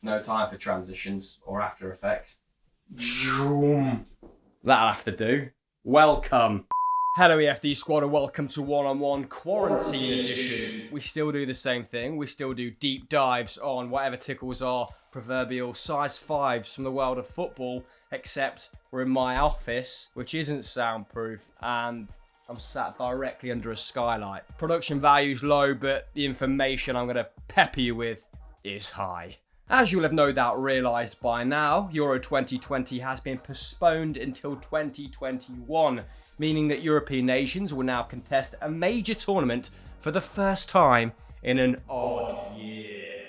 No time for transitions or After Effects. That'll have to do. Welcome. Hello EFD Squad and welcome to one-on-one quarantine edition. We still do the same thing. We still do deep dives on whatever tickles our proverbial size 5s from the world of football, except we're in my office, which isn't soundproof, and I'm sat directly under a skylight. Production value's low, but the information I'm going to pepper you with is high. As you'll have no doubt realised by now, Euro 2020 has been postponed until 2021, meaning that European nations will now contest a major tournament for the first time in an odd year.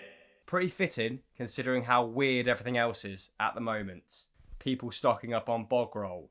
Pretty fitting, considering how weird everything else is at the moment. People stocking up on bog roll.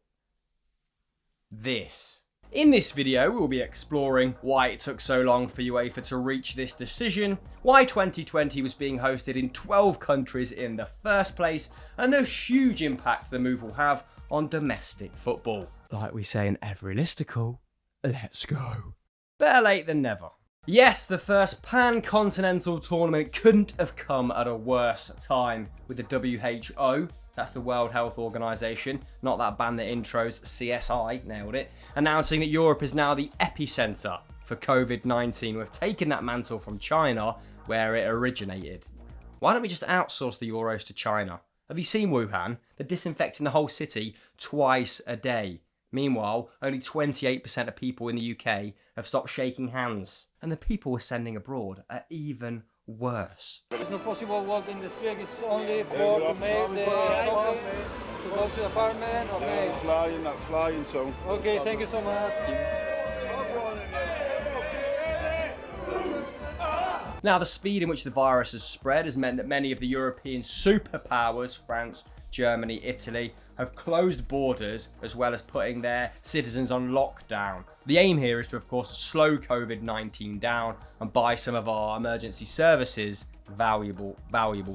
In this video, we will be exploring why it took so long for UEFA to reach this decision, why 2020 was being hosted in 12 countries in the first place, and the huge impact the move will have on domestic football. Like we say in every listicle, let's go. Better late than never. Yes, the first pan-continental tournament couldn't have come at a worse time, with the WHO, that's the World Health Organization, not that band that intros CSI, nailed it, announcing that Europe is now the epicenter for COVID-19. We've taken that mantle from China, where it originated. Why don't we just outsource the Euros to China? Have you seen Wuhan? They're disinfecting the whole city twice a day. Meanwhile, only 28% of people in the UK have stopped shaking hands. And the people we're sending abroad are even worse. It's not possible to walk in the street, it's only for to make the to go to the apartment. Okay. Yeah, that's flying, so. Okay, thank you so much. Now, the speed in which the virus has spread has meant that many of the European superpowers, France, Germany, Italy, have closed borders as well as putting their citizens on lockdown. The aim here is to, of course, slow COVID-19 down and buy some of our emergency services valuable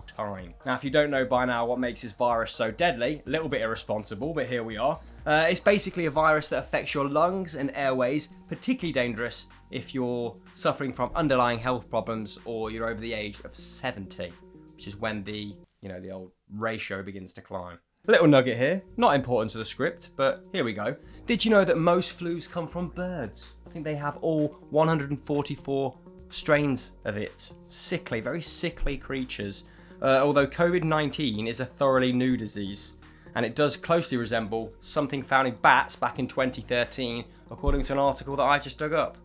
time. Now, if you don't know by now what makes this virus so deadly, a little bit irresponsible, but here we are. It's basically a virus that affects your lungs and airways, particularly dangerous if you're suffering from underlying health problems or you're over the age of 70, which is when the old ratio begins to climb. A little nugget here, not important to the script, but here we go. Did you know that most flus come from birds? I think they have all 144 strains of it. Sickly, very sickly creatures. Although COVID-19 is a thoroughly new disease, and it does closely resemble something found in bats back in 2013, according to an article that I just dug up.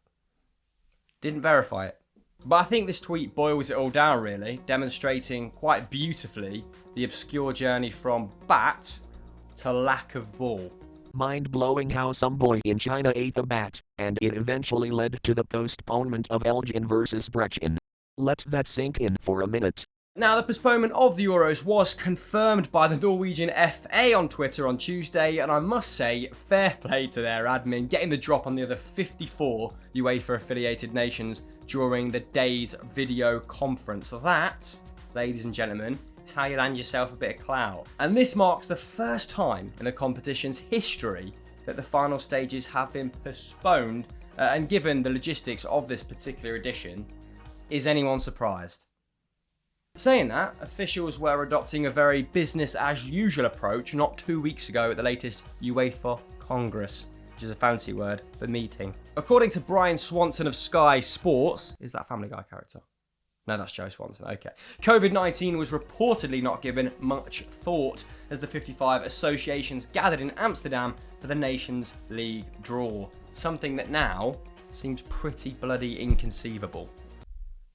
Didn't verify it. But I think this tweet boils it all down, really, demonstrating quite beautifully the obscure journey from bat to lack of ball. Mind-blowing how some boy in China ate a bat, and it eventually led to the postponement of Elgin versus Brechin. Let that sink in for a minute. Now, the postponement of the Euros was confirmed by the Norwegian FA on Twitter on Tuesday, and I must say, fair play to their admin, getting the drop on the other 54 UEFA-affiliated nations during the day's video conference. That, ladies and gentlemen, is how you land yourself a bit of clout. And this marks the first time in the competition's history that the final stages have been postponed, and given the logistics of this particular edition, is anyone surprised? Saying that, officials were adopting a very business-as-usual approach not 2 weeks ago at the latest UEFA Congress, which is a fancy word for meeting. According to Brian Swanson of Sky Sports, is that Family Guy character? No, that's Joe Swanson, okay. COVID-19 was reportedly not given much thought as the 55 associations gathered in Amsterdam for the Nations League draw, something that now seems pretty bloody inconceivable.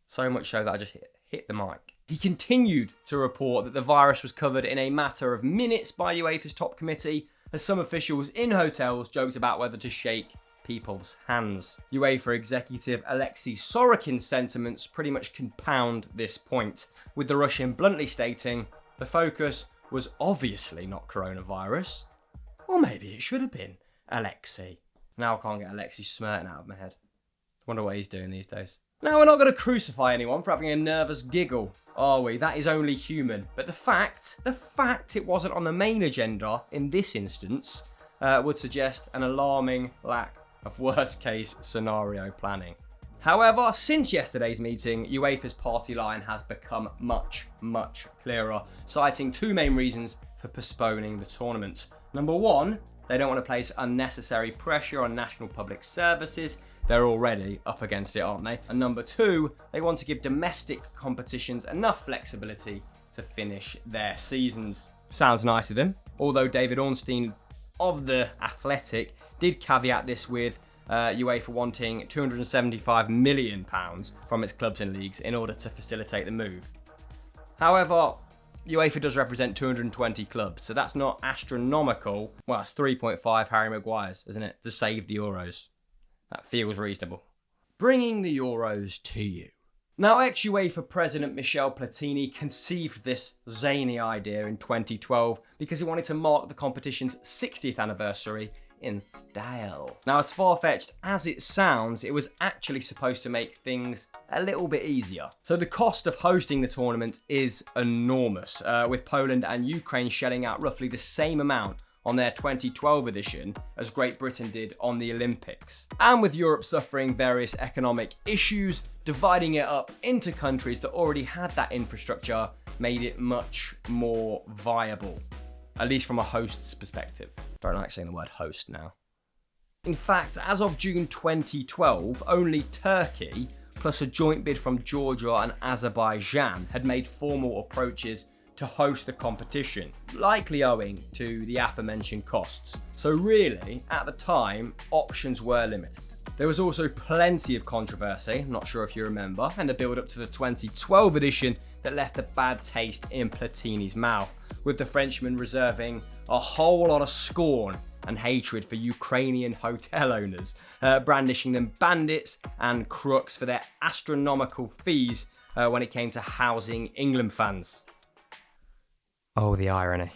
So much so that I just hit the mic. He continued to report that the virus was covered in a matter of minutes by UEFA's top committee, as some officials in hotels joked about whether to shake people's hands. UEFA executive Alexei Sorokin's sentiments pretty much compound this point, with the Russian bluntly stating the focus was obviously not coronavirus. Or maybe it should have been, Alexei. Now I can't get Alexei Smirtin out of my head. Wonder what he's doing these days. Now, we're not going to crucify anyone for having a nervous giggle, are we? That is only human. But the fact it wasn't on the main agenda in this instance would suggest an alarming lack of worst case scenario planning. However, since yesterday's meeting, UEFA's party line has become much, much clearer, citing two main reasons for postponing the tournament. Number one, they don't want to place unnecessary pressure on national public services. They're already up against it, aren't they? And number two, they want to give domestic competitions enough flexibility to finish their seasons. Sounds nice of them. Although David Ornstein of The Athletic did caveat this with UEFA wanting £275 million from its clubs and leagues in order to facilitate the move. However, UEFA does represent 220 clubs, so that's not astronomical. Well, it's 3.5 Harry Maguires, isn't it, to save the Euros? That feels reasonable. Bringing the Euros to you. Now, ex-UEFA President Michel Platini conceived this zany idea in 2012 because he wanted to mark the competition's 60th anniversary in style. Now, as far-fetched as it sounds, it was actually supposed to make things a little bit easier. So the cost of hosting the tournament is enormous, with Poland and Ukraine shelling out roughly the same amount on their 2012 edition as Great Britain did on the Olympics. And with Europe suffering various economic issues, dividing it up into countries that already had that infrastructure made it much more viable, at least from a host's perspective. Don't like saying the word host now. In fact, as of June 2012, only Turkey, plus a joint bid from Georgia and Azerbaijan, had made formal approaches to host the competition, likely owing to the aforementioned costs. So really, at the time, options were limited. There was also plenty of controversy, I'm not sure if you remember, and the build-up to the 2012 edition that left a bad taste in Platini's mouth, with the Frenchman reserving a whole lot of scorn and hatred for Ukrainian hotel owners, brandishing them bandits and crooks for their astronomical fees when it came to housing England fans. Oh, the irony.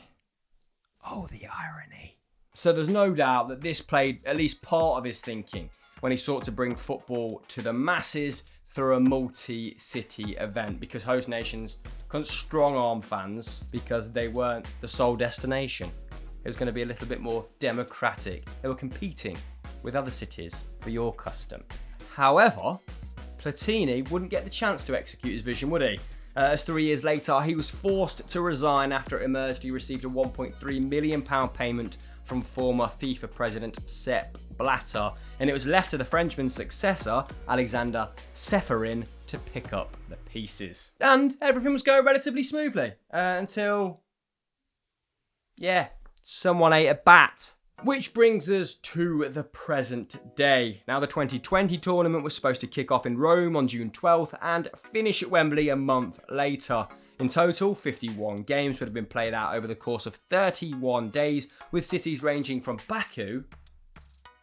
Oh, the irony. So there's no doubt that this played at least part of his thinking when he sought to bring football to the masses through a multi-city event, because host nations couldn't strong-arm fans because they weren't the sole destination. It was going to be a little bit more democratic. They were competing with other cities for your custom. However, Platini wouldn't get the chance to execute his vision, would he? As 3 years later, he was forced to resign after it emerged he received a £1.3 million payment from former FIFA president Sepp Blatter, and it was left to the Frenchman's successor, Alexander Ceferin, to pick up the pieces. And everything was going relatively smoothly until, someone ate a bat. Which brings us to the present day. Now, the 2020 tournament was supposed to kick off in Rome on June 12th and finish at Wembley a month later. In total, 51 games would have been played out over the course of 31 days, with cities ranging from Baku,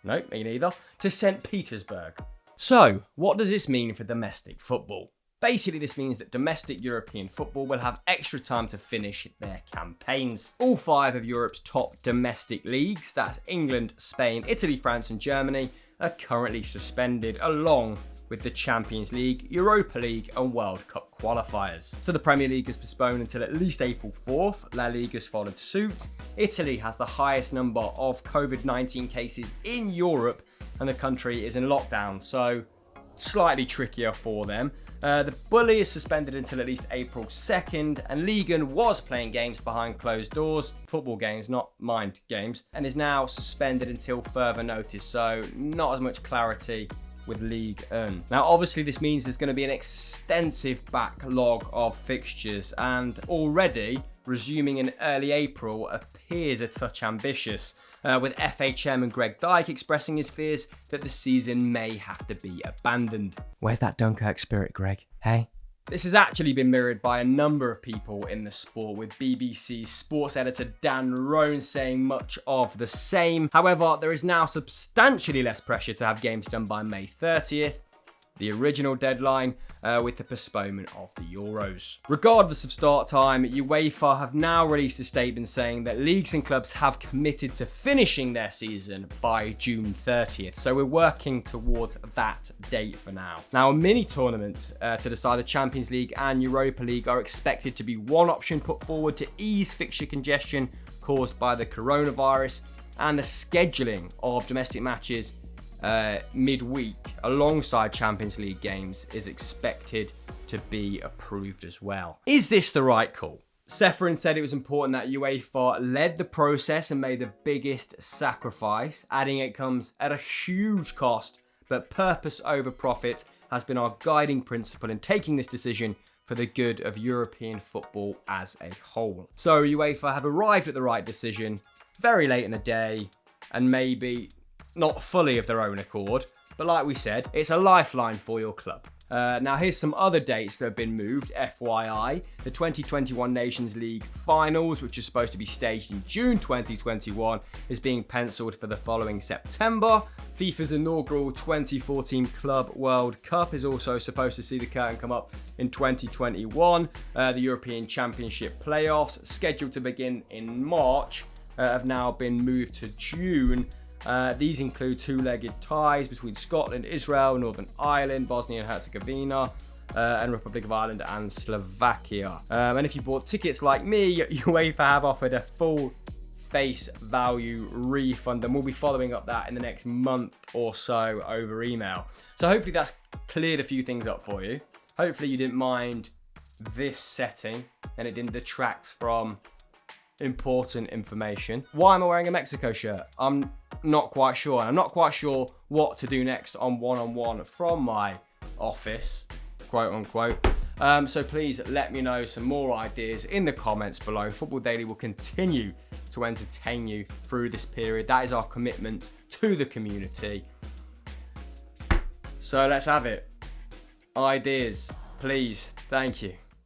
nope, me neither, to St. Petersburg. So, what does this mean for domestic football? Basically, this means that domestic European football will have extra time to finish their campaigns. All 5 of Europe's top domestic leagues, that's England, Spain, Italy, France and Germany, are currently suspended, along with the Champions League, Europa League and World Cup qualifiers. So the Premier League is postponed until at least April 4th, La Liga's followed suit. Italy has the highest number of COVID-19 cases in Europe and the country is in lockdown, so slightly trickier for them. The Bully is suspended until at least April 2nd, and Ligue 1 was playing games behind closed doors, football games, not mind games, and is now suspended until further notice, so not as much clarity with Ligue 1. Now, obviously, this means there's going to be an extensive backlog of fixtures, and already resuming in early April appears a touch ambitious, with FA chairman Greg Dyke expressing his fears that the season may have to be abandoned. Where's that Dunkirk spirit, Greg? Hey? This has actually been mirrored by a number of people in the sport, with BBC's sports editor Dan Roan saying much of the same. However, there is now substantially less pressure to have games done by May 30th, the original deadline, with the postponement of the Euros. Regardless of start time, UEFA have now released a statement saying that leagues and clubs have committed to finishing their season by June 30th. So we're working towards that date for now. Now, a mini tournament to decide the Champions League and Europa League are expected to be one option put forward to ease fixture congestion caused by the coronavirus, and the scheduling of domestic matches midweek alongside Champions League games is expected to be approved as well. Is this the right call? Seferin said it was important that UEFA led the process and made the biggest sacrifice, adding it comes at a huge cost, but purpose over profit has been our guiding principle in taking this decision for the good of European football as a whole. So UEFA have arrived at the right decision very late in the day, and maybe not fully of their own accord, but like we said, it's a lifeline for your club. Now here's some other dates that have been moved, FYI. The 2021 Nations League Finals, which is supposed to be staged in June 2021, is being penciled for the following September. FIFA's inaugural 2014 Club World Cup is also supposed to see the curtain come up in 2021. The European Championship playoffs, scheduled to begin in March, have now been moved to June. These include two-legged ties between Scotland, Israel, Northern Ireland, Bosnia and Herzegovina, and Republic of Ireland and Slovakia. And if you bought tickets like me, UEFA have offered a full face value refund, and we'll be following up that in the next month or so over email. So hopefully that's cleared a few things up for you. Hopefully you didn't mind this setting and it didn't detract from important information. Why am I wearing a Mexico shirt? I'm not quite sure. I'm not quite sure what to do next on one-on-one from my office, quote unquote. So please let me know some more ideas in the comments below. Football Daily will continue to entertain you through this period. That is our commitment to the community. So let's have it. Ideas, please. Thank you.